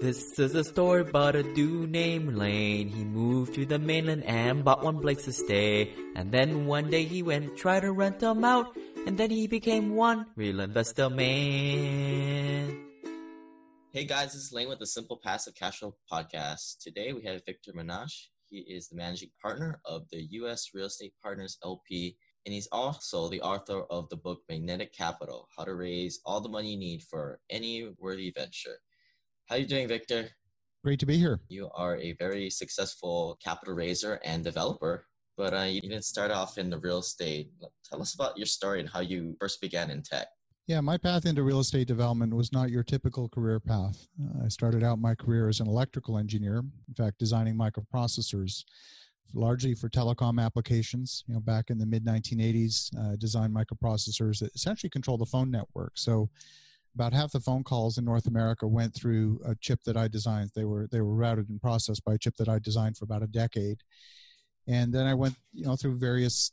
This is a story about a dude named Lane. He moved to the mainland and bought one place to stay. And then one day he went try to rent them out. And then he became one real investor man. Hey guys, this is Lane with the Simple Passive Cash Flow Podcast. Today we have Victor Menasce. He is the managing partner of the U.S. Real Estate Partners LP, and he's also the author of the book Magnetic Capital, How to Raise All the Money You Need for Any Worthy Venture. How are you doing, Victor? Great to be here. You are a very successful capital raiser and developer, but you didn't start off in the real estate. Tell us about your story and how you first began in tech. Yeah, my path into real estate development was not your typical career path. I started out my career as an electrical engineer, in fact, designing microprocessors, largely for telecom applications. Back in the mid-1980s, designed microprocessors that essentially control the phone network. So about half the phone calls in North America went through a chip that I designed. They were routed and processed by a chip that I designed for about a decade. And then I went, through various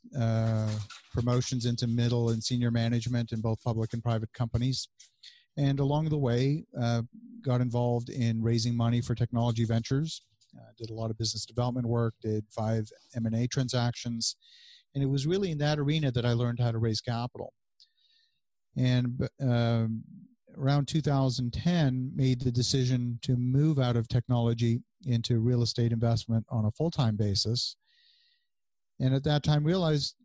promotions into middle and senior management in both public and private companies. And along the way, got involved in raising money for technology ventures. Did a lot of business development work, did 5 M&A transactions. And it was really in that arena that I learned how to raise capital. And around 2010, made the decision to move out of technology into real estate investment on a full-time basis. And at that time realized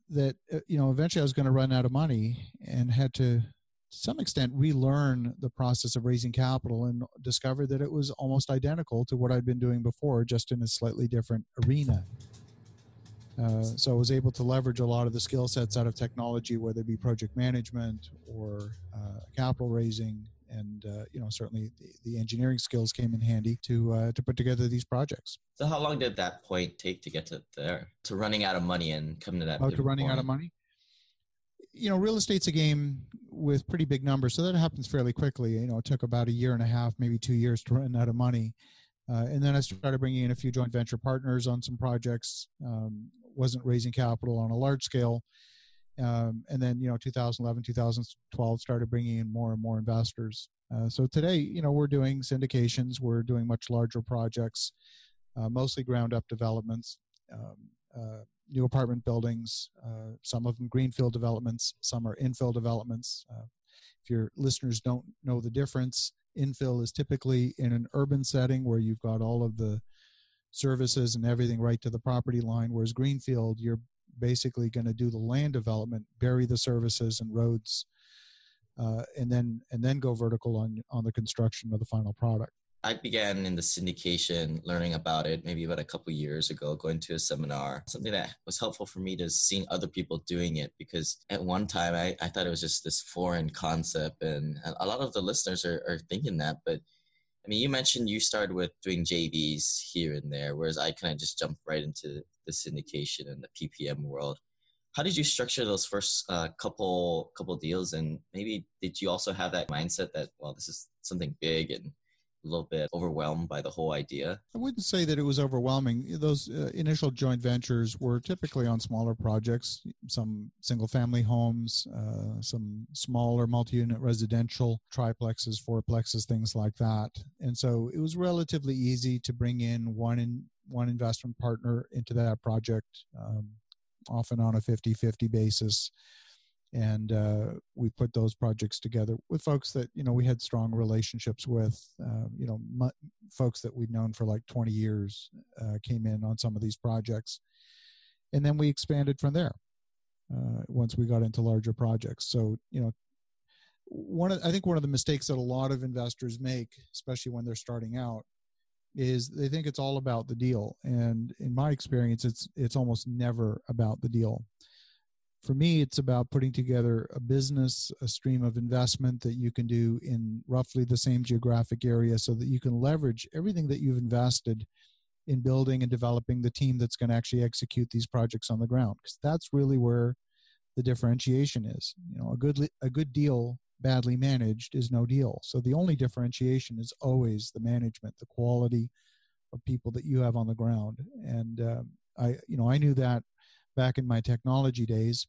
that, eventually I was going to run out of money and had to some extent relearn the process of raising capital, and discovered that it was almost identical to what I'd been doing before, just in a slightly different arena. So I was able to leverage a lot of the skill sets out of technology, whether it be project management or capital raising. And, certainly the engineering skills came in handy to put together these projects. So how long did that point take to get to there, to running out of money and coming to that to running point? Out of money? Real estate's a game with pretty big numbers, so that happens fairly quickly. It took about a year and a half, maybe 2 years to run out of money. And then I started bringing in a few joint venture partners on some projects. Wasn't raising capital on a large scale. And then, 2011, 2012, started bringing in more and more investors. So today, we're doing syndications. We're doing much larger projects, mostly ground up developments, new apartment buildings, some of them greenfield developments, some are infill developments. If your listeners don't know the difference, infill is typically in an urban setting where you've got all of the services and everything right to the property line, whereas greenfield, you're basically going to do the land development, bury the services and roads, and then go vertical on the construction of the final product. I began in the syndication, learning about it maybe about a couple of years ago, going to a seminar. Something that was helpful for me to seeing other people doing it, because at one time I thought it was just this foreign concept, and a lot of the listeners are thinking that. But I mean, you mentioned you started with doing JVs here and there, whereas I kind of just jumped right into the syndication and the PPM world. How did you structure those first couple deals? And maybe did you also have that mindset that, well, this is something big and a little bit overwhelmed by the whole idea? I wouldn't say that it was overwhelming. Those initial joint ventures were typically on smaller projects, some single-family homes, some smaller multi-unit residential, triplexes, fourplexes, things like that. And so it was relatively easy to bring in one investment partner into that project, often on a 50-50 basis. And we put those projects together with folks that, we had strong relationships with, folks that we'd known for like 20 years came in on some of these projects. And then we expanded from there once we got into larger projects. So, I think one of the mistakes that a lot of investors make, especially when they're starting out, is they think it's all about the deal. And in my experience, it's almost never about the deal. For me, it's about putting together a business, a stream of investment that you can do in roughly the same geographic area, so that you can leverage everything that you've invested in building and developing the team that's going to actually execute these projects on the ground. Because that's really where the differentiation is. A good deal badly managed is no deal. So the only differentiation is always the management, the quality of people that you have on the ground. And I knew that back in my technology days.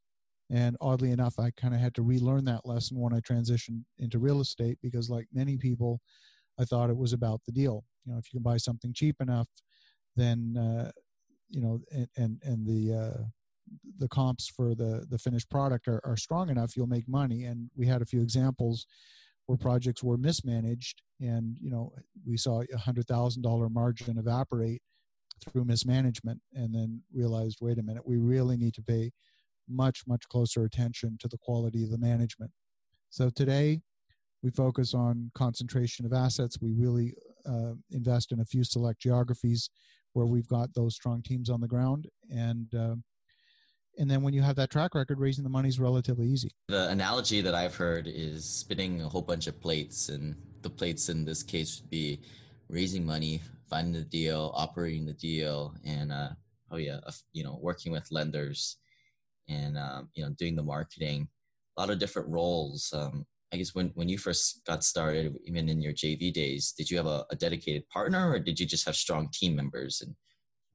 And oddly enough, I kind of had to relearn that lesson when I transitioned into real estate, because like many people, I thought it was about the deal. If you can buy something cheap enough, then and the comps for the finished product are strong enough, you'll make money. And we had a few examples where projects were mismanaged, and we saw $100,000 margin evaporate through mismanagement, and then realized, wait a minute, we really need to pay much, much closer attention to the quality of the management. So today we focus on concentration of assets. We really invest in a few select geographies where we've got those strong teams on the ground. And then when you have that track record, raising the money is relatively easy. The analogy that I've heard is spinning a whole bunch of plates, and the plates in this case would be raising money, finding the deal, operating the deal, and working with lenders, and doing the marketing. A lot of different roles. I guess when you first got started, even in your JV days, did you have a dedicated partner, or did you just have strong team members, and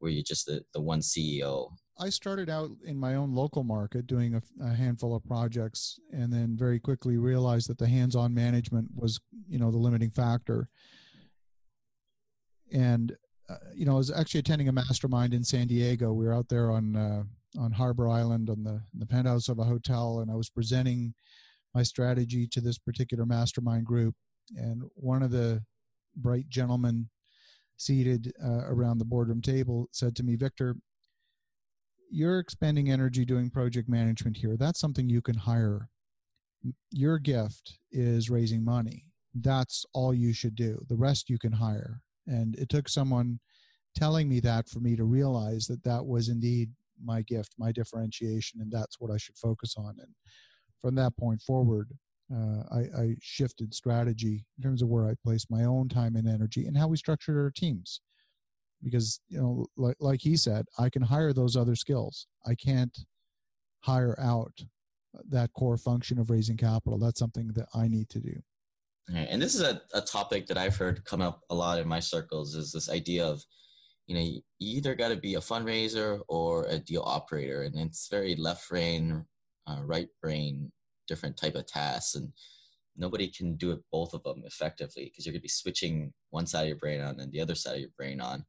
were you just the one CEO? I started out in my own local market doing a handful of projects, and then very quickly realized that the hands-on management was, the limiting factor. And, I was actually attending a mastermind in San Diego. We were out there on Harbor Island on the penthouse of a hotel, and I was presenting my strategy to this particular mastermind group. And one of the bright gentlemen seated around the boardroom table said to me, "Victor, you're expending energy doing project management here. That's something you can hire. Your gift is raising money. That's all you should do. The rest you can hire." And it took someone telling me that for me to realize that that was indeed my gift, my differentiation, and that's what I should focus on. And from that point forward, I shifted strategy in terms of where I placed my own time and energy and how we structured our teams. Because, like he said, I can hire those other skills. I can't hire out that core function of raising capital. That's something that I need to do. Right. And this is a topic that I've heard come up a lot in my circles, is this idea of, you either got to be a fundraiser or a deal operator. And it's very left brain, right brain, different type of tasks. And nobody can do it, both of them effectively, because you're going to be switching one side of your brain on and the other side of your brain on.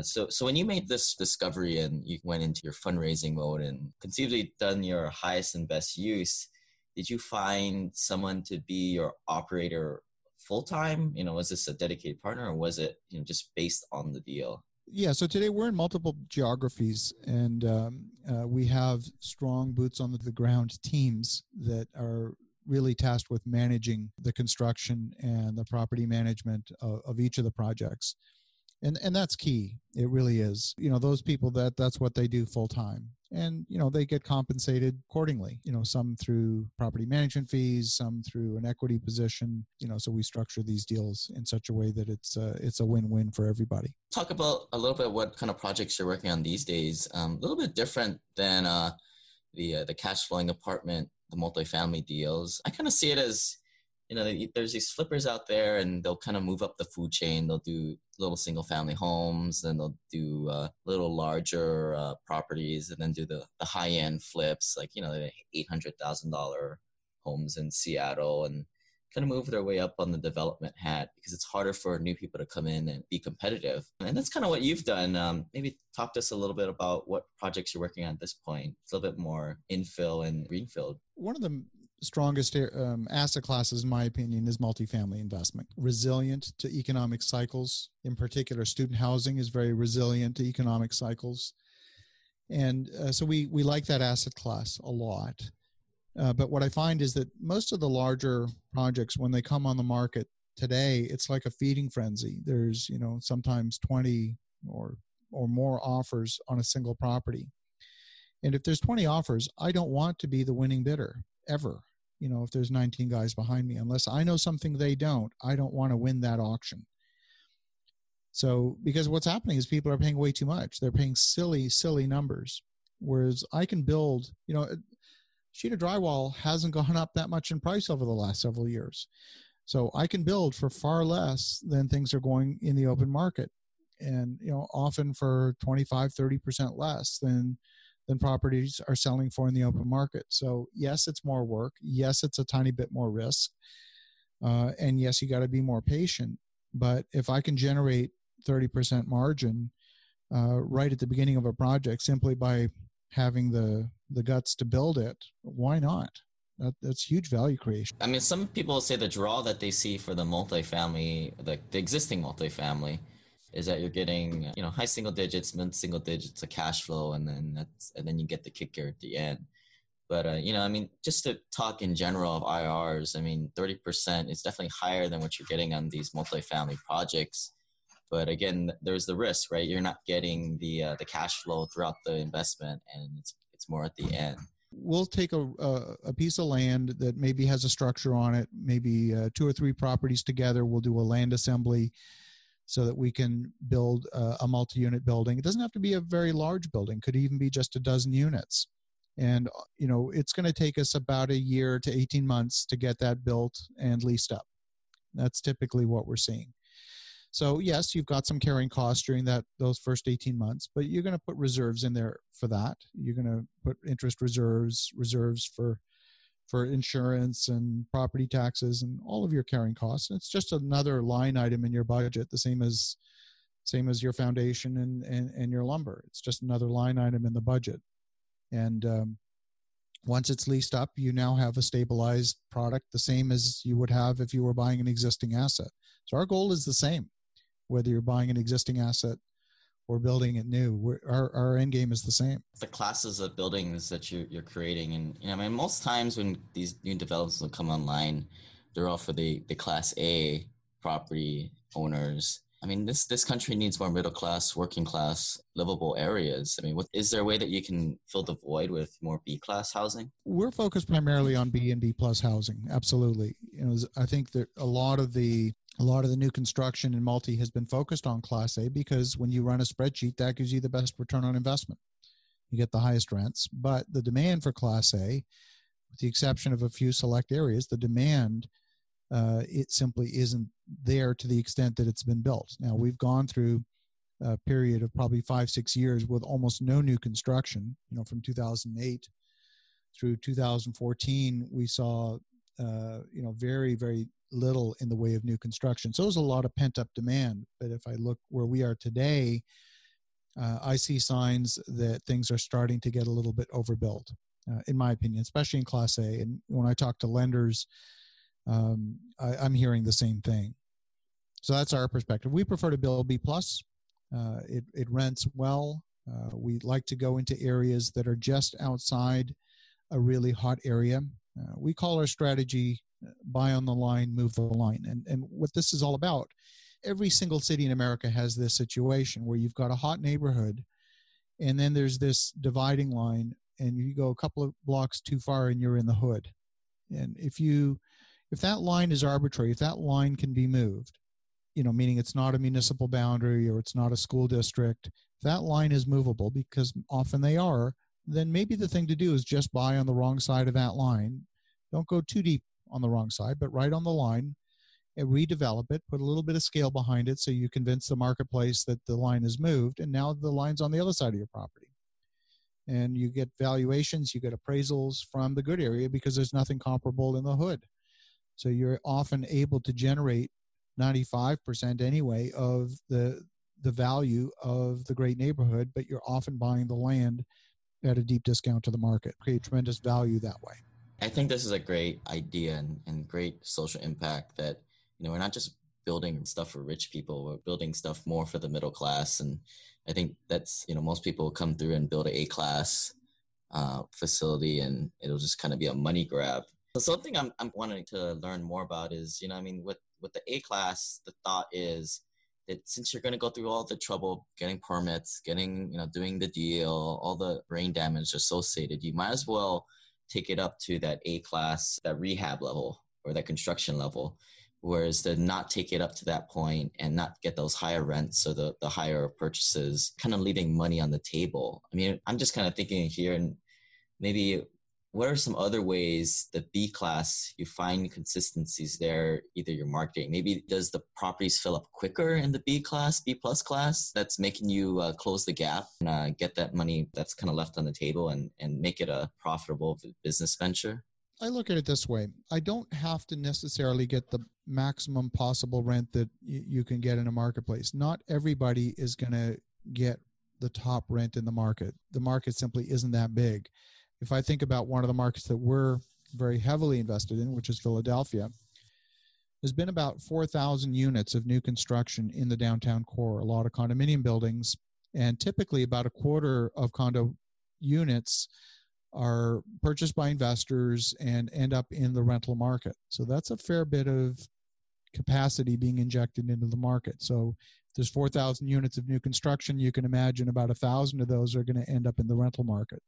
So when you made this discovery and you went into your fundraising mode and conceivably done your highest and best use, did you find someone to be your operator full-time? Was this a dedicated partner, or was it just based on the deal? Yeah, so today we're in multiple geographies, and we have strong boots on the ground teams that are really tasked with managing the construction and the property management of each of the projects. And that's key. It really is. Those people, that's what they do full time. And, they get compensated accordingly, some through property management fees, some through an equity position, so we structure these deals in such a way that it's a win-win for everybody. Talk about a little bit what kind of projects you're working on these days. A little bit different than the cash flowing apartment, the multifamily deals. I kind of see it as, there's these flippers out there, and they'll kind of move up the food chain. They'll do little single family homes, then they'll do little larger properties, and then do the high end flips, like, the $800,000 homes in Seattle, and kind of move their way up on the development hat, because it's harder for new people to come in and be competitive. And that's kind of what you've done. Maybe talk to us a little bit about what projects you're working on at this point. It's a little bit more infill and greenfield. One of the strongest asset classes, in my opinion, is multifamily investment. Resilient to economic cycles. In particular, student housing is very resilient to economic cycles. And so we like that asset class a lot. But what I find is that most of the larger projects, when they come on the market today, it's like a feeding frenzy. There's, sometimes 20 or more offers on a single property. And if there's 20 offers, I don't want to be the winning bidder ever. If there's 19 guys behind me, unless I know something they don't, I don't want to win that auction. So, because what's happening is people are paying way too much. They're paying silly numbers. Whereas I can build, a sheet of drywall hasn't gone up that much in price over the last several years. So I can build for far less than things are going in the open market. And, often for 25, 30% less than properties are selling for in the open market. So yes, it's more work. Yes, it's a tiny bit more risk. And yes, you got to be more patient. But if I can generate 30% margin right at the beginning of a project simply by having the guts to build it, why not? That's huge value creation. I mean, some people say the draw that they see for the multifamily, the existing multifamily, is that you're getting, high single digits, mid single digits of cash flow, and then you get the kicker at the end. But just to talk in general of IRRs, 30% is definitely higher than what you're getting on these multifamily projects. But again, there's the risk, right? You're not getting the cash flow throughout the investment, and it's more at the end. We'll take a piece of land that maybe has a structure on it, maybe 2 or 3 properties together. We'll do a land assembly so that we can build a multi-unit building. It doesn't have to be a very large building. Could even be just a dozen units. And, it's going to take us about a year to 18 months to get that built and leased up. That's typically what we're seeing. So yes, you've got some carrying costs during those first 18 months, but you're going to put reserves in there for that. You're going to put interest reserves for insurance and property taxes and all of your carrying costs. It's just another line item in your budget, the same as your foundation and your lumber. It's just another line item in the budget. And once it's leased up, you now have a stabilized product, the same as you would have if you were buying an existing asset. So our goal is the same, whether you're buying an existing asset or building it new. Our end game is the same. The classes of buildings that you're creating, and most times when these new developments will come online, they're all for the Class A property owners. This country needs more middle class, working class, livable areas. Is there a way that you can fill the void with more B class housing? We're focused primarily on B and B plus housing. Absolutely. I think that a lot of the new construction in multi has been focused on Class A because when you run a spreadsheet, that gives you the best return on investment. You get the highest rents, but the demand for Class A, with the exception of a few select areas, the demand it simply isn't there to the extent that it's been built. Now, we've gone through a period of probably 5-6 years with almost no new construction. From 2008 through 2014, we saw very, very little in the way of new construction. So there's a lot of pent-up demand. But if I look where we are today, I see signs that things are starting to get a little bit overbuilt, in my opinion, especially in Class A. And when I talk to lenders, I'm hearing the same thing. So that's our perspective. We prefer to build B+. It rents well. We like to go into areas that are just outside a really hot area. We call our strategy buy on the line, move the line. And what this is all about, every single city in America has this situation where you've got a hot neighborhood and then there's this dividing line and you go a couple of blocks too far and you're in the hood. And if that line is arbitrary, if that line can be moved, meaning it's not a municipal boundary or it's not a school district, if that line is movable, because often they are, then maybe the thing to do is just buy on the wrong side of that line. Don't go too deep on the wrong side, but right on the line and redevelop it, put a little bit of scale behind it so you convince the marketplace that the line is moved and now the line's on the other side of your property. And you get valuations, you get appraisals from the good area because there's nothing comparable in the hood. So you're often able to generate 95% anyway of the value of the great neighborhood, but you're often buying the land at a deep discount to the market. Create tremendous value that way. I think this is a great idea and great social impact that, we're not just building stuff for rich people, we're building stuff more for the middle class. And I think that's, most people come through and build an A-class facility and it'll just kind of be a money grab. So something I'm wanting to learn more about is, with the A-class, the thought is that since you're going to go through all the trouble getting permits, getting, doing the deal, all the brain damage associated, you might as well take it up to that A-class, that rehab level or that construction level. Whereas to not take it up to that point and not get those higher rents or the higher purchases, kind of leaving money on the table. I'm just kind of thinking here, and maybe what are some other ways the B class, you find consistencies there, either your marketing, maybe does the properties fill up quicker in the B class, B plus class, that's making you close the gap and get that money that's kind of left on the table and make it a profitable business venture? I look at it this way. I don't have to necessarily get the maximum possible rent that you can get in a marketplace. Not everybody is going to get the top rent in the market. The market simply isn't that big. If I think about one of the markets that we're very heavily invested in, which is Philadelphia, there's been about 4,000 units of new construction in the downtown core, a lot of condominium buildings, and typically about a quarter of condo units are purchased by investors and end up in the rental market. So that's a fair bit of capacity being injected into the market. So if there's 4,000 units of new construction, you can imagine about 1,000 of those are going to end up in the rental market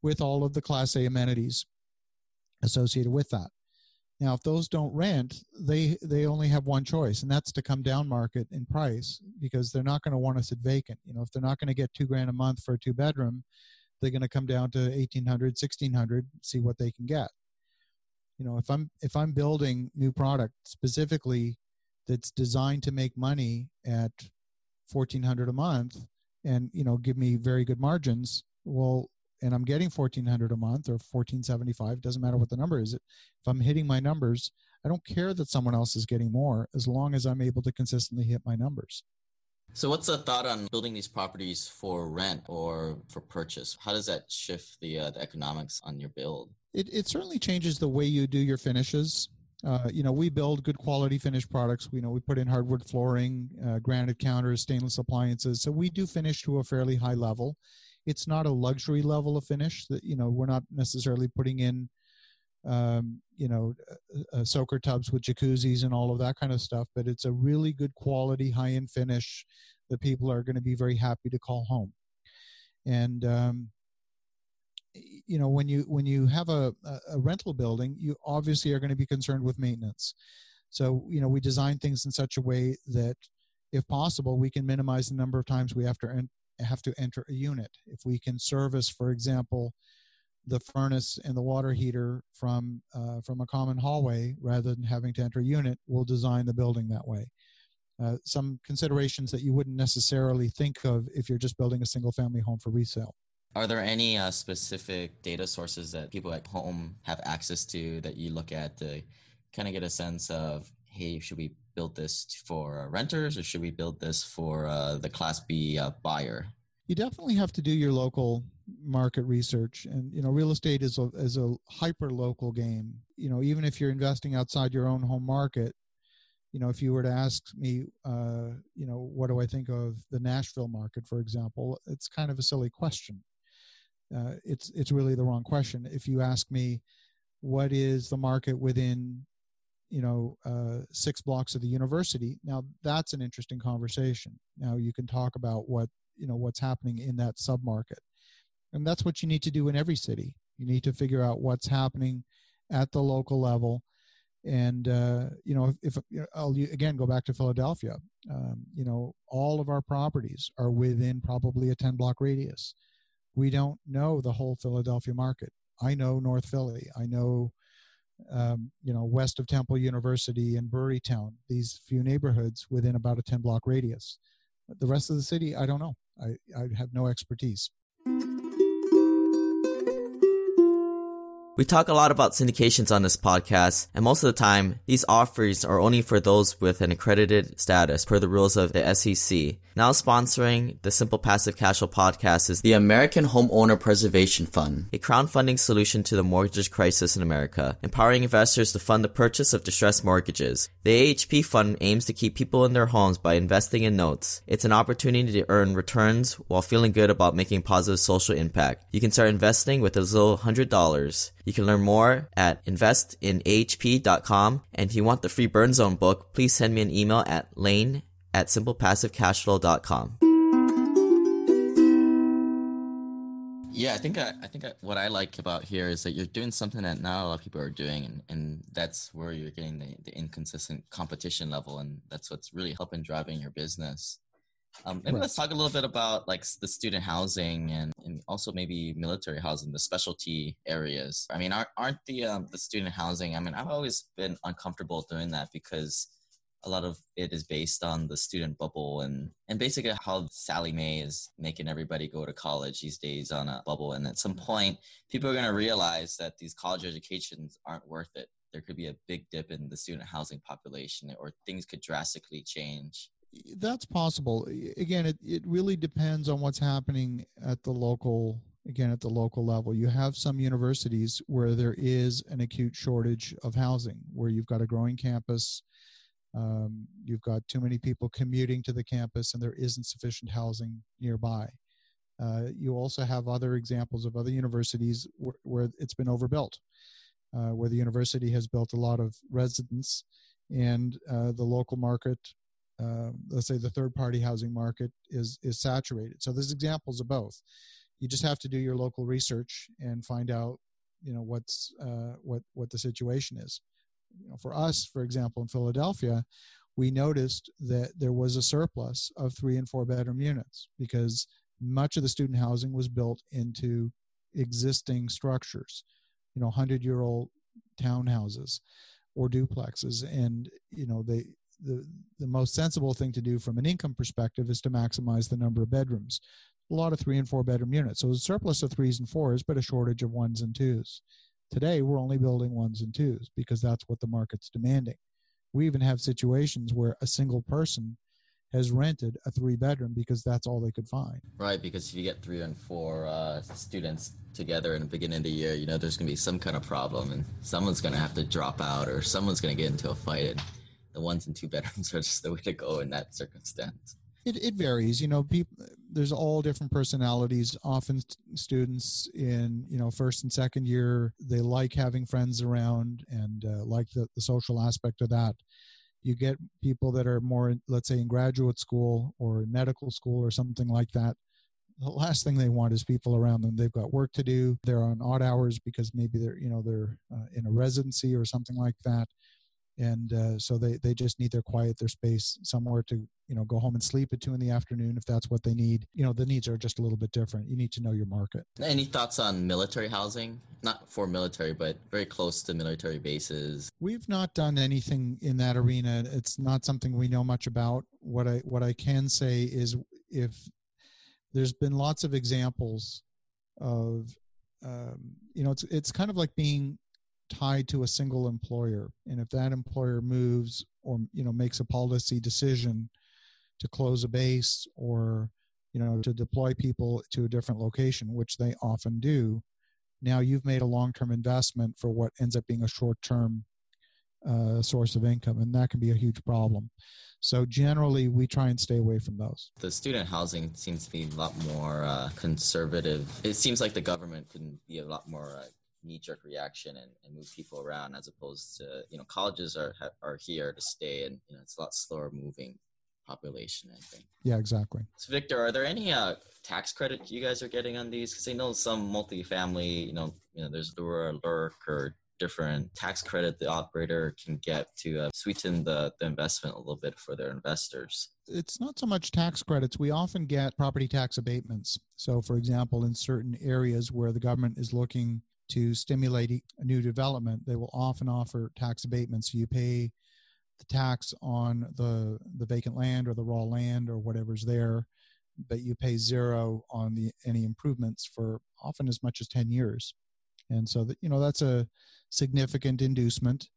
with all of the Class A amenities associated with that. Now, if those don't rent, they only have one choice, and that's to come down market in price, because they're not going to want to sit vacant. You know, if they're not going to get $2,000 a month for a 2-bedroom, they're going to come down to $1,800, $1,600, see what they can get. You know, if I'm building new product specifically that's designed to make money at $1,400 a month, and give me very good margins, well, and I'm getting $1,400 a month or $1,475, doesn't matter what the number is. If I'm hitting my numbers, I don't care that someone else is getting more, as long as I'm able to consistently hit my numbers. So what's the thought on building these properties for rent or for purchase? How does that shift the economics on your build? It certainly changes the way you do your finishes. We build good quality finished products. We put in hardwood flooring, granite counters, stainless appliances. So we do finish to a fairly high level. It's not a luxury level of finish that, we're not necessarily putting in, soaker tubs with jacuzzis and all of that kind of stuff, but it's a really good quality high-end finish that people are going to be very happy to call home. And, when you have a rental building, you obviously are going to be concerned with maintenance. So, we design things in such a way that if possible, we can minimize the number of times we have to enter a unit. If we can service, for example, the furnace and the water heater from a common hallway rather than having to enter a unit, we'll design the building that way. Some considerations that you wouldn't necessarily think of if you're just building a single family home for resale. Are there any specific data sources that people at home have access to that you look at to kind of get a sense of, hey, should we build this for renters or should we build this for the Class B buyer? You definitely have to do your local market research, and real estate is a hyper local game. Even if you're investing outside your own home market, if you were to ask me, what do I think of the Nashville market, for example, it's kind of a silly question. It's really the wrong question. If you ask me, what is the market within 6 blocks of the university, now that's an interesting conversation. Now you can talk about what's happening in that submarket. And that's what you need to do in every city. You need to figure out what's happening at the local level. And, if I'll again go back to Philadelphia, all of our properties are within probably a 10-block radius. We don't know the whole Philadelphia market. I know North Philly. I know, west of Temple University and Brewerytown, these few neighborhoods within about a 10-block radius. The rest of the city, I don't know. I have no expertise. We talk a lot about syndications on this podcast, and most of the time, these offers are only for those with an accredited status per the rules of the SEC. Now sponsoring the Simple Passive Cash Flow podcast is the American Homeowner Preservation Fund, a crowdfunding solution to the mortgage crisis in America, empowering investors to fund the purchase of distressed mortgages. The AHP fund aims to keep people in their homes by investing in notes. It's an opportunity to earn returns while feeling good about making positive social impact. You can start investing with as little as $100. You can learn more at investinahp.com. And if you want the free Burn Zone book, please send me an email at lane@simplepassivecashflow.com. Yeah, I think what I like about here is that you're doing something that not a lot of people are doing, and that's where you're getting the inconsistent competition level, and that's what's really helping driving your business. Maybe let's talk a little bit about like the student housing and also maybe military housing, the specialty areas. I mean, aren't the student housing? I mean, I've always been uncomfortable doing that because a lot of it is based on the student bubble and basically how Sally Mae is making everybody go to college these days on a bubble. And at some point, people are going to realize that these college educations aren't worth it. There could be a big dip in the student housing population, or things could drastically change. That's possible. Again, it really depends on what's happening at the local level. You have some universities where there is an acute shortage of housing, where you've got a growing campus, you've got too many people commuting to the campus, and there isn't sufficient housing nearby. You also have other examples of other universities where it's been overbuilt, where the university has built a lot of residence, and the local market, let's say the third-party housing market, is saturated. So there's examples of both. You just have to do your local research and find out, what the situation is. For us, for example, in Philadelphia, we noticed that there was a surplus of 3 and 4 bedroom units because much of the student housing was built into existing structures, 100-year-old townhouses or duplexes. And, the most sensible thing to do from an income perspective is to maximize the number of bedrooms. A lot of 3 and 4 bedroom units. So a surplus of 3s and 4s, but a shortage of 1s and 2s. Today, we're only building 1s and 2s because that's what the market's demanding. We even have situations where a single person has rented a 3-bedroom because that's all they could find. Right, because if you get 3 and 4 students together in the beginning of the year, there's going to be some kind of problem, and someone's going to have to drop out, or someone's going to get into a fight, and the 1 and 2 bedrooms are just the way to go in that circumstance. It varies. People, there's all different personalities. Often students in, first and second year, they like having friends around and like the social aspect of that. You get people that are more, let's say, in graduate school or in medical school or something like that. The last thing they want is people around them. They've got work to do. They're on odd hours because maybe they're in a residency or something like that. And so they just need their quiet, their space, somewhere to go home and sleep at 2 PM if that's what they need. The needs are just a little bit different. You need to know your market. Any thoughts on military housing? Not for military, but very close to military bases. We've not done anything in that arena. It's not something we know much about. What I can say is, if there's been lots of examples of, it's kind of like being tied to a single employer. And if that employer moves or, makes a policy decision to close a base or, to deploy people to a different location, which they often do, now you've made a long-term investment for what ends up being a short-term source of income. And that can be a huge problem. So generally, we try and stay away from those. The student housing seems to be a lot more conservative. It seems like the government can be a lot more knee-jerk reaction and move people around, as opposed to, colleges are here to stay, and it's a lot slower moving population, I think. Yeah, exactly. So Victor, are there any tax credit you guys are getting on these? Because I know some multifamily, there's LURA, LURC, or different tax credit the operator can get to sweeten the investment a little bit for their investors. It's not so much tax credits. We often get property tax abatements. So, for example, in certain areas where the government is looking to stimulate a new development, they will often offer tax abatements. So you pay the tax on the vacant land or the raw land or whatever's there, but you pay zero on any improvements for often as much as 10 years. And so that, that's a significant inducement,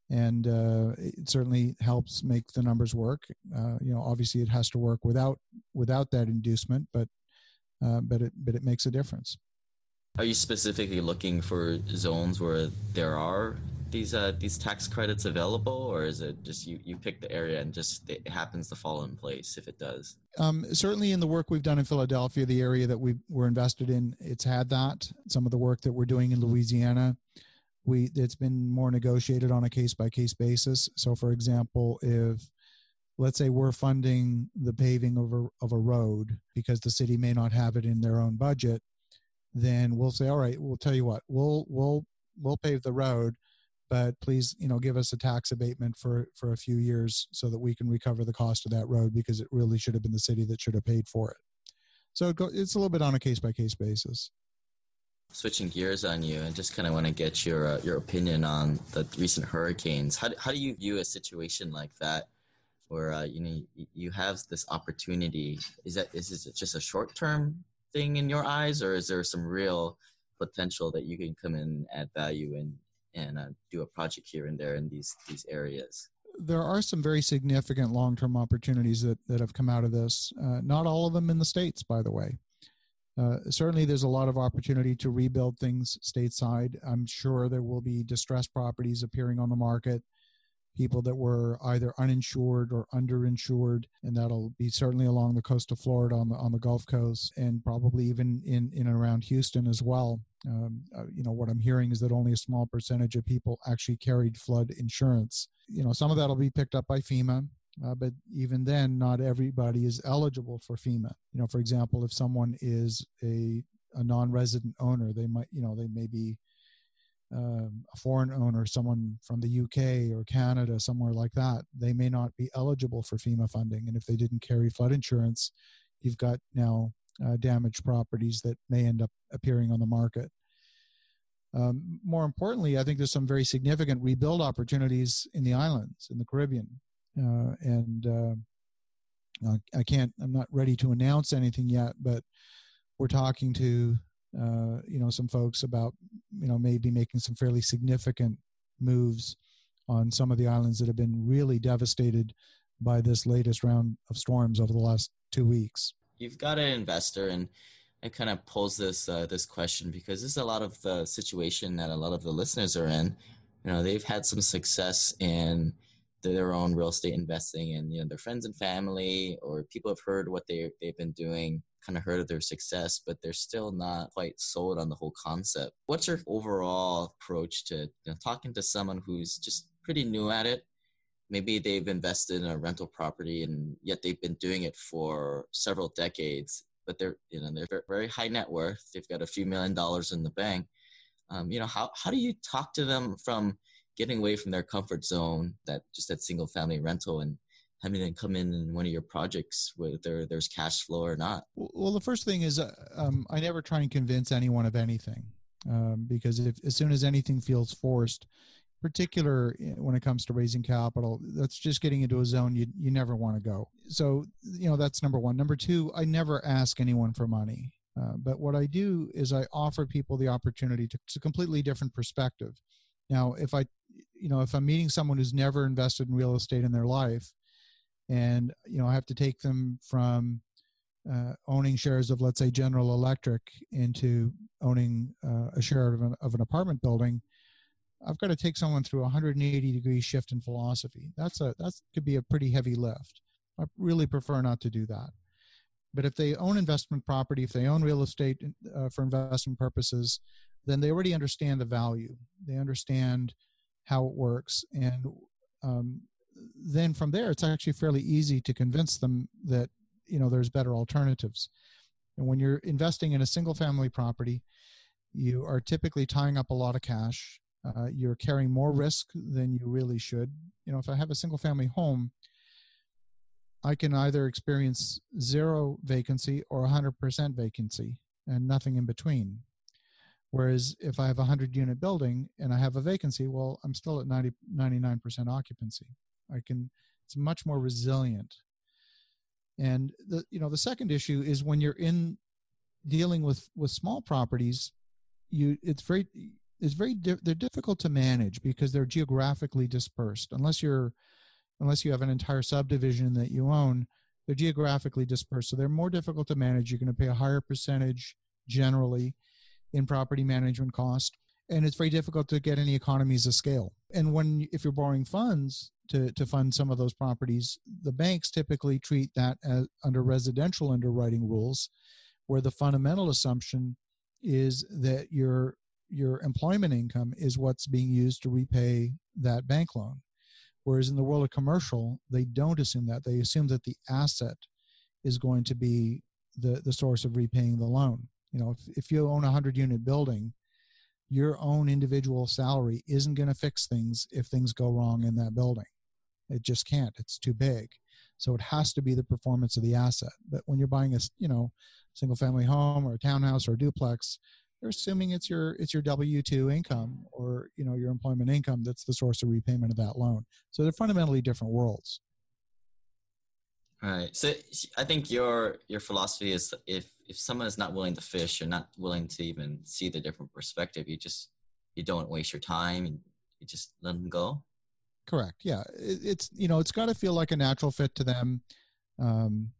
and it certainly helps make the numbers work. Obviously it has to work without that inducement, but it makes a difference. Are you specifically looking for zones where there are these tax credits available, or is it just you pick the area and just it happens to fall in place if it does? Certainly in the work we've done in Philadelphia, the area that we're invested in, it's had that. Some of the work that we're doing in Louisiana, it's been more negotiated on a case-by-case basis. So, for example, if, let's say, we're funding the paving of a road because the city may not have it in their own budget, then we'll say, all right, we'll tell you what, we'll pave the road, but please, give us a tax abatement for a few years so that we can recover the cost of that road, because it really should have been the city that should have paid for it. So it's a little bit on a case-by-case basis. Switching gears on you, I just kind of want to get your opinion on the recent hurricanes. How do you view a situation like that, where you have this opportunity? Is it just a short term thing in your eyes, or is there some real potential that you can come in and add value and do a project here and there in these areas? There are some very significant long-term opportunities that have come out of this. Not all of them in the States, by the way. Certainly, there's a lot of opportunity to rebuild things stateside. I'm sure there will be distressed properties appearing on the market, people that were either uninsured or underinsured, and that'll be certainly along the coast of Florida on the Gulf Coast, and probably even in and around Houston as well. What I'm hearing is that only a small percentage of people actually carried flood insurance. Some of that'll be picked up by FEMA. But even then, not everybody is eligible for FEMA. For example, if someone is a non-resident owner, they may be a foreign owner, someone from the UK or Canada, somewhere like that. They may not be eligible for FEMA funding. And if they didn't carry flood insurance, you've got now damaged properties that may end up appearing on the market. More importantly, I think there's some very significant rebuild opportunities in the islands, in the Caribbean. I'm not ready to announce anything yet, but we're talking to, some folks about, maybe making some fairly significant moves on some of the islands that have been really devastated by this latest round of storms over the last 2 weeks. You've got an investor, and I kind of pose this question because this is a lot of the situation that a lot of the listeners are in. They've had some success in their own real estate investing, and their friends and family or people have heard what they've been doing, kind of heard of their success, but they're still not quite sold on the whole concept. What's your overall approach to talking to someone who's just pretty new at it? Maybe they've invested in a rental property and yet they've been doing it for several decades, but they're very high net worth. They've got a few $1 million in the bank. How do you talk to them from getting away from their comfort zone, that single family rental, and having them come in one of your projects, whether there's cash flow or not? Well, the first thing is I never try and convince anyone of anything, because as soon as anything feels forced, particular when it comes to raising capital, that's just getting into a zone you never want to go. So, that's number one. Number two, I never ask anyone for money. But what I do is I offer people the opportunity to a completely different perspective. Now, if I'm meeting someone who's never invested in real estate in their life, and I have to take them from owning shares of, let's say, General Electric into owning a share of an apartment building, I've got to take someone through a 180-degree shift in philosophy. That could be a pretty heavy lift. I really prefer not to do that. But if they own investment property, if they own real estate for investment purposes, then they already understand the value. They understand how it works. And then from there, it's actually fairly easy to convince them that, there's better alternatives. And when you're investing in a single family property, you are typically tying up a lot of cash. You're carrying more risk than you really should. If I have a single family home, I can either experience zero vacancy or 100% vacancy and nothing in between. Whereas if I have a 100-unit building and I have a vacancy, well, I'm still at 99% occupancy. It's much more resilient. And the second issue is when you're in dealing with small properties, they're difficult to manage because they're geographically dispersed. Unless you have an entire subdivision that you own, they're geographically dispersed. So they're more difficult to manage. You're going to pay a higher percentage generally in property management cost. And it's very difficult to get any economies of scale. And if you're borrowing funds to fund some of those properties, the banks typically treat that as under residential underwriting rules, where the fundamental assumption is that your employment income is what's being used to repay that bank loan. Whereas in the world of commercial, they don't assume that. They assume that the asset is going to be the source of repaying the loan. If you own a 100-unit building, your own individual salary isn't going to fix things if things go wrong in that building. It just can't. It's too big. So it has to be the performance of the asset. But when you're buying a single-family home or a townhouse or a duplex, they're assuming it's your W-2 income or, your employment income that's the source of repayment of that loan. So they're fundamentally different worlds. All right. So I think your philosophy is if someone is not willing to fish or not willing to even see the different perspective, you don't waste your time and you just let them go. Correct. Yeah. It's got to feel like a natural fit to them. I'm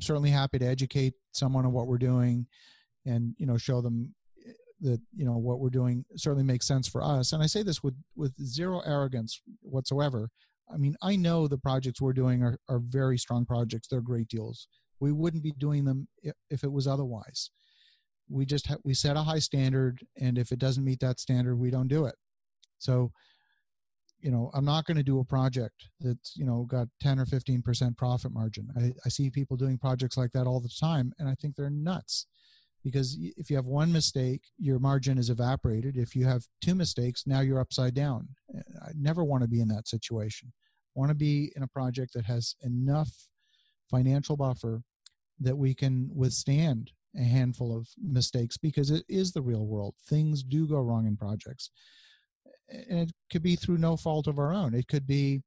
certainly happy to educate someone on what we're doing and, show them that, what we're doing certainly makes sense for us. And I say this with zero arrogance whatsoever. I mean, I know the projects we're doing are very strong projects. They're great deals. We wouldn't be doing them if it was otherwise. We just we set a high standard, and if it doesn't meet that standard, we don't do it. So, I'm not going to do a project that's, got 10 or 15% profit margin. I see people doing projects like that all the time, and I think they're nuts. Because if you have one mistake, your margin is evaporated. If you have two mistakes, now you're upside down. I never want to be in that situation. I want to be in a project that has enough financial buffer that we can withstand a handful of mistakes, because it is the real world. Things do go wrong in projects. And it could be through no fault of our own. It could be,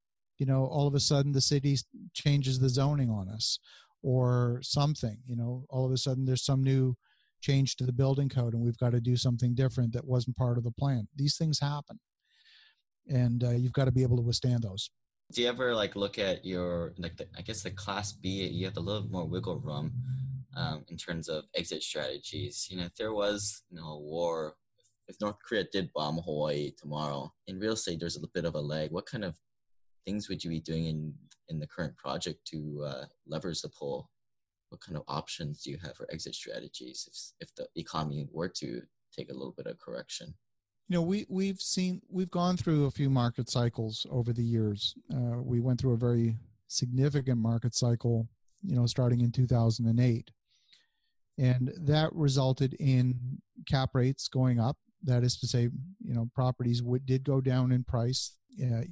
all of a sudden the city changes the zoning on us or something. All of a sudden there's some new change to the building code and we've got to do something different that wasn't part of the plan. These things happen, and you've got to be able to withstand those. Do you ever look at your I guess the Class B? You have a little more wiggle room in terms of exit strategies. If there was a war, if North Korea did bomb Hawaii tomorrow, in real estate there's a bit of a lag. What kind of things would you be doing in the current project to leverage the pull? What kind of options do you have for exit strategies if the economy were to take a little bit of correction? We've gone through a few market cycles over the years. We went through a very significant market cycle, starting in 2008. And that resulted in cap rates going up. That is to say, properties did go down in price,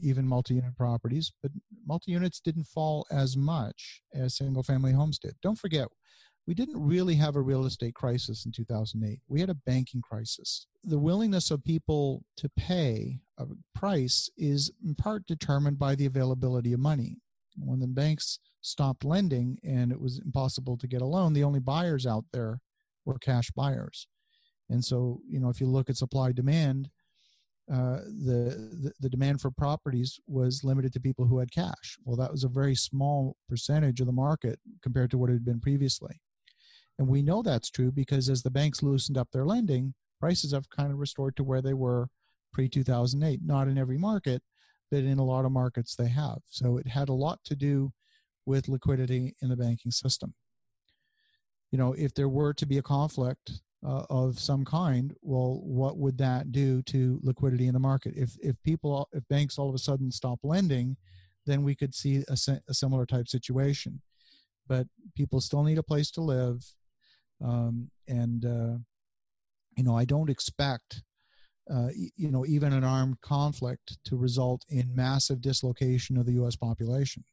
even multi-unit properties, but multi-units didn't fall as much as single-family homes did. Don't forget, we didn't really have a real estate crisis in 2008. We had a banking crisis. The willingness of people to pay a price is in part determined by the availability of money. When the banks stopped lending and it was impossible to get a loan, the only buyers out there were cash buyers. And so, if you look at supply demand, the demand for properties was limited to people who had cash. Well, that was a very small percentage of the market compared to what it had been previously. And we know that's true because as the banks loosened up their lending, prices have kind of restored to where they were pre-2008. Not in every market, but in a lot of markets they have. So it had a lot to do with liquidity in the banking system. If there were to be a conflict of some kind, well, what would that do to liquidity in the market? If banks all of a sudden stop lending, then we could see a similar type situation. But people still need a place to live, I don't expect even an armed conflict to result in massive dislocation of the U.S. population.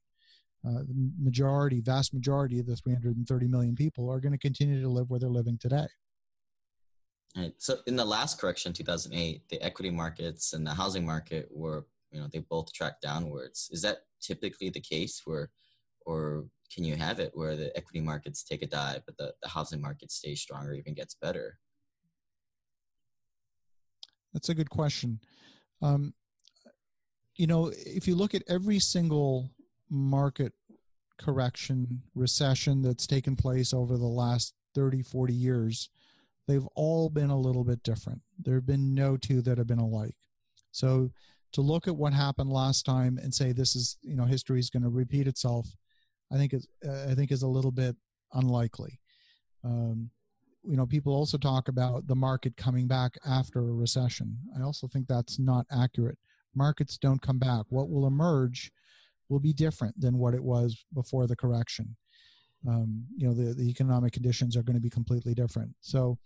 The vast majority of the 330 million people are going to continue to live where they're living today. Right. So in the last correction, 2008, the equity markets and the housing market were, they both tracked downwards. Is that typically the case or can you have it where the equity markets take a dive, but the housing market stays strong or even gets better? That's a good question. If you look at every single market correction, recession that's taken place over the last 30, 40 years, they've all been a little bit different. There have been no two that have been alike. So to look at what happened last time and say this is, history is going to repeat itself, I think is a little bit unlikely. People also talk about the market coming back after a recession. I also think that's not accurate. Markets don't come back. What will emerge will be different than what it was before the correction. The economic conditions are going to be completely different. So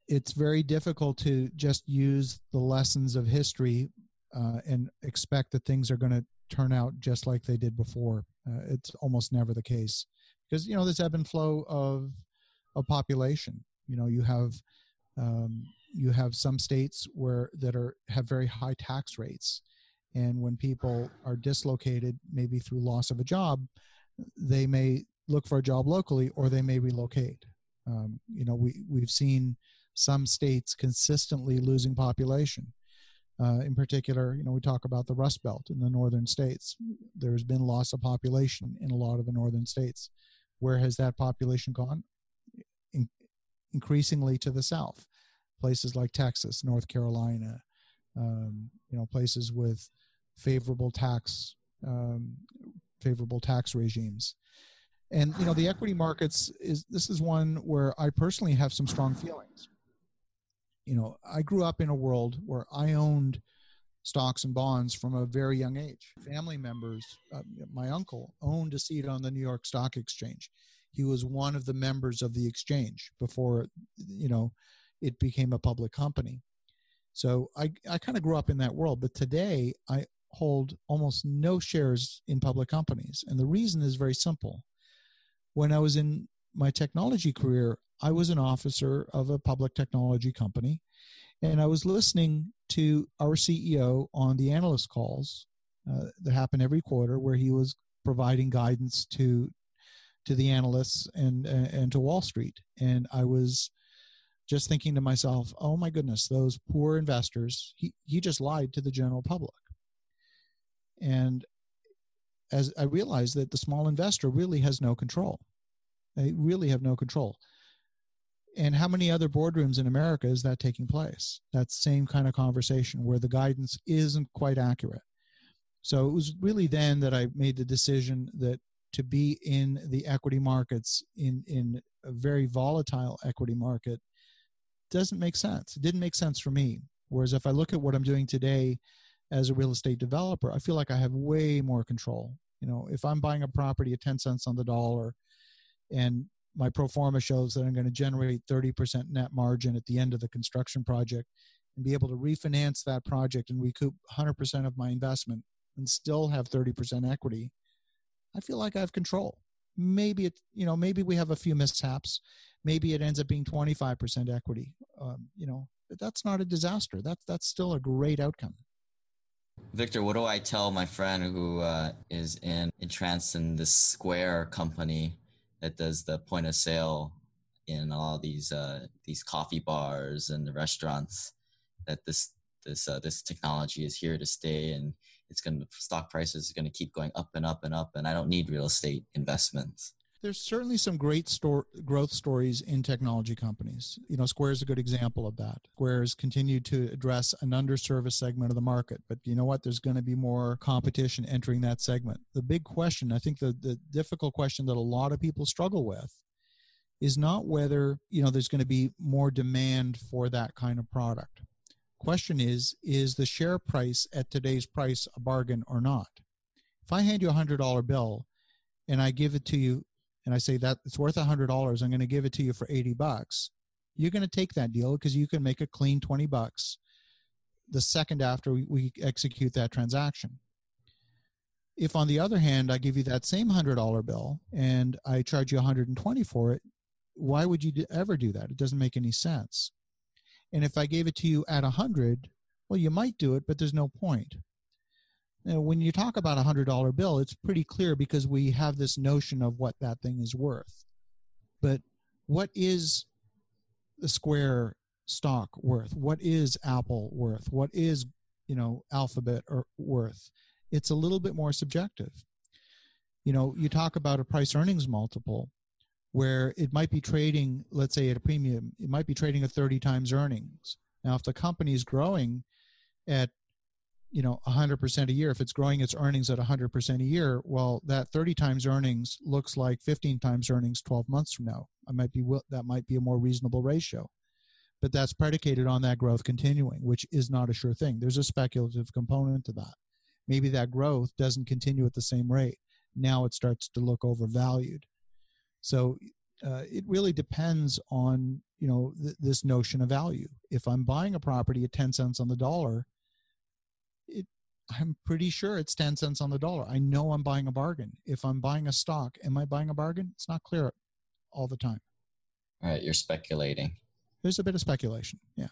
it's very difficult to just use the lessons of history and expect that things are going to turn out just like they did before. It's almost never the case because, there's ebb and flow of population. You have You have some states have very high tax rates. And when people are dislocated, maybe through loss of a job, they may look for a job locally or they may relocate. We've seen some states consistently losing population. In particular, we talk about the Rust Belt in the northern states. There's been loss of population in a lot of the northern states. Where has that population gone? Increasingly to the south. Places like Texas, North Carolina, places with favorable tax regimes. And, the equity markets this is one where I personally have some strong feelings. I grew up in a world where I owned stocks and bonds from a very young age. Family members, my uncle owned a seat on the New York Stock Exchange. He was one of the members of the exchange before, it became a public company. So I kind of grew up in that world. But today I hold almost no shares in public companies. And the reason is very simple. When I was in my technology career, I was an officer of a public technology company, and I was listening to our CEO on the analyst calls that happen every quarter, where he was providing guidance to the analysts and to Wall Street. And I was just thinking to myself, oh my goodness, those poor investors, he just lied to the general public. And as I realized that the small investor really has no control. They really have no control. And how many other boardrooms in America is that taking place? That same kind of conversation where the guidance isn't quite accurate. So it was really then that I made the decision that to be in the equity markets in a very volatile equity market doesn't make sense. It didn't make sense for me. Whereas if I look at what I'm doing today as a real estate developer, I feel like I have way more control. If I'm buying a property at 10 cents on the dollar and my pro forma shows that I'm going to generate 30% net margin at the end of the construction project and be able to refinance that project and recoup 100% of my investment and still have 30% equity, I feel like I have control. Maybe maybe we have a few mishaps. Maybe it ends up being 25% equity. But that's not a disaster. That's still a great outcome. Victor, what do I tell my friend who is entranced in this Square company that does the point of sale in all these coffee bars and the restaurants, that this technology is here to stay and stock prices are going to keep going up and up and up, and I don't need real estate investments? There's certainly some great growth stories in technology companies. Square is a good example of that. Square has continued to address an underserviced segment of the market, but you know what? There's going to be more competition entering that segment. The big question, I think the difficult question that a lot of people struggle with is not whether, there's going to be more demand for that kind of product. Question is the share price at today's price a bargain or not? If I hand you a $100 bill and I give it to you and I say that it's worth $100, I'm going to give it to you for $80, you're going to take that deal because you can make a clean $20 the second after we execute that transaction. If on the other hand, I give you that same $100 bill and I charge you $120 for it, why would you ever do that? It doesn't make any sense. And if I gave it to you at 100, well, you might do it, but there's no point. Now, when you talk about a $100 bill, it's pretty clear because we have this notion of what that thing is worth. But what is the Square stock worth? What is Apple worth? What is, Alphabet worth? It's a little bit more subjective. You talk about a price earnings multiple where it might be trading, let's say at a premium, it might be trading at 30 times earnings. Now, if the company is growing at 100% a year, if it's growing its earnings at 100% a year, well, that 30 times earnings looks like 15 times earnings 12 months from now. That might be a more reasonable ratio, but that's predicated on that growth continuing, which is not a sure thing. There's a speculative component to that. Maybe that growth doesn't continue at the same rate. Now it starts to look overvalued. So it really depends on, this notion of value. If I'm buying a property at 10 cents on the dollar, I'm pretty sure it's 10 cents on the dollar. I know I'm buying a bargain. If I'm buying a stock, am I buying a bargain? It's not clear all the time. All right, you're speculating. there's a bit of speculation. Yeah.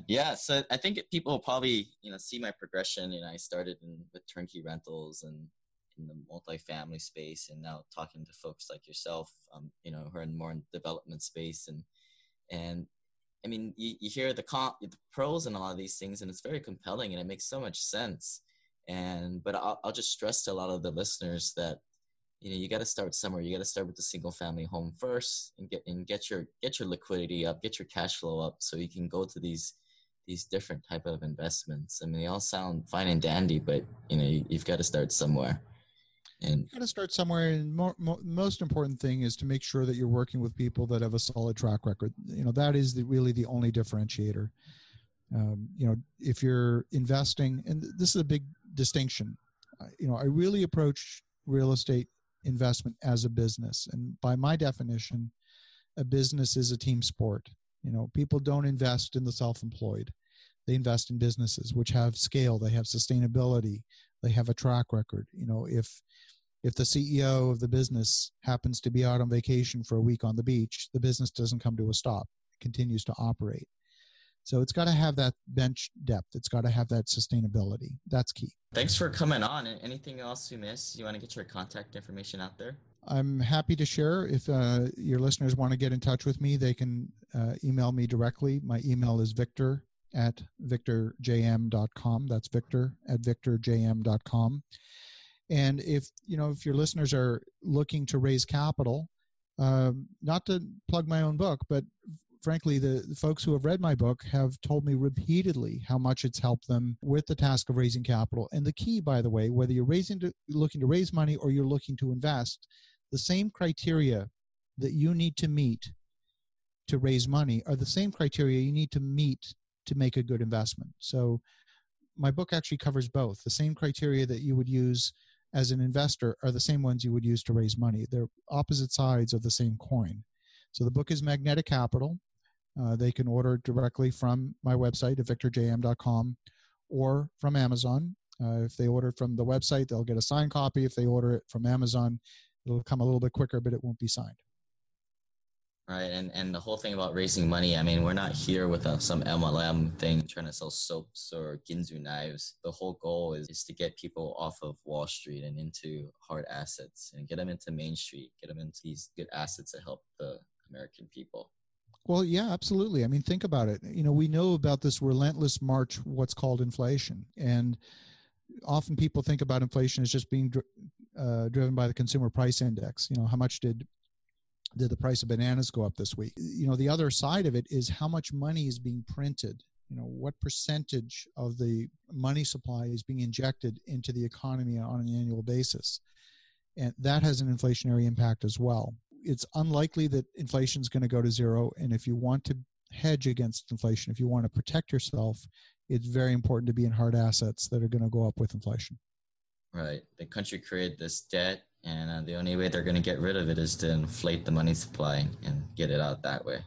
Yeah, so I think people probably, see my progression. I started with turnkey rentals and in the multifamily space, and now talking to folks like yourself, who are more in development space. And I mean, you hear the pros and a lot of these things, and it's very compelling, and it makes so much sense. But I'll just stress to a lot of the listeners that, you got to start somewhere. You got to start with the single family home first, and get your liquidity up, get your cash flow up, so you can go to these different type of investments. I mean, they all sound fine and dandy, but you've got to start somewhere. And you got to start somewhere. And most important thing is to make sure that you're working with people that have a solid track record. That is really the only differentiator. If you're investing, and this is a big distinction. I really approach real estate investment as a business, and by my definition, a business is a team sport. People don't invest in the self-employed. They invest in businesses which have scale, they have sustainability, they have a track record. If the CEO of the business happens to be out on vacation for a week on the beach, the business doesn't come to a stop. It continues to operate. So it's got to have that bench depth. It's got to have that sustainability. That's key. Thanks for coming on. Anything else you missed? You want to get your contact information out there? I'm happy to share. If your listeners want to get in touch with me, they can email me directly. My email is victor@victorjm.com. That's victor@victorjm.com. And if your listeners are looking to raise capital, not to plug my own book, but frankly, the folks who have read my book have told me repeatedly how much it's helped them with the task of raising capital. And the key, by the way, whether you're looking to raise money or you're looking to invest, the same criteria that you need to meet to raise money are the same criteria you need to meet to make a good investment. So my book actually covers both. The same criteria that you would use as an investor are the same ones you would use to raise money. They're opposite sides of the same coin. So the book is Magnetic Capital. They can order directly from my website at victorjm.com or from Amazon. If they order from the website, they'll get a signed copy. If they order it from Amazon, it'll come a little bit quicker, but it won't be signed. Right. And the whole thing about raising money, I mean, we're not here with some MLM thing trying to sell soaps or Ginzu knives. The whole goal is to get people off of Wall Street and into hard assets and get them into Main Street, get them into these good assets that help the American people. Well, yeah, absolutely. I mean, think about it. We know about this relentless march, what's called inflation. And often people think about inflation as just being driven by the consumer price index. How much did the price of bananas go up this week? The other side of it is how much money is being printed. What percentage of the money supply is being injected into the economy on an annual basis. And that has an inflationary impact as well. It's unlikely that inflation is going to go to zero. And if you want to hedge against inflation, if you want to protect yourself, it's very important to be in hard assets that are going to go up with inflation. Right. The country created this debt, and the only way they're going to get rid of it is to inflate the money supply and get it out that way.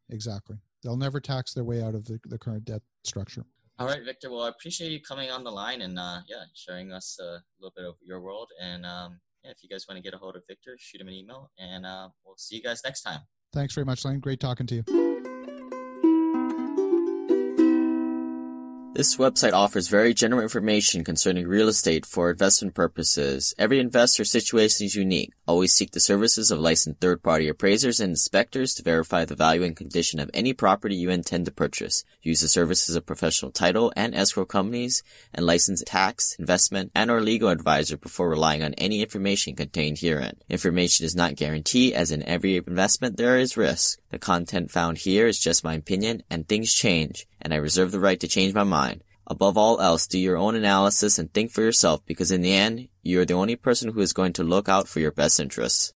Exactly. They'll never tax their way out of the current debt structure. All right, Victor. Well, I appreciate you coming on the line and sharing us a little bit of your world. And if you guys want to get a hold of Victor, shoot him an email, and we'll see you guys next time. Thanks very much, Lane. Great talking to you. This website offers very general information concerning real estate for investment purposes. Every investor situation is unique. Always seek the services of licensed third-party appraisers and inspectors to verify the value and condition of any property you intend to purchase. Use the services of professional title and escrow companies and licensed tax, investment, and or legal advisor before relying on any information contained herein. Information is not guaranteed, as in every investment there is risk. The content found here is just my opinion, and things change, and I reserve the right to change my mind. Above all else, do your own analysis and think for yourself, because in the end, you are the only person who is going to look out for your best interests.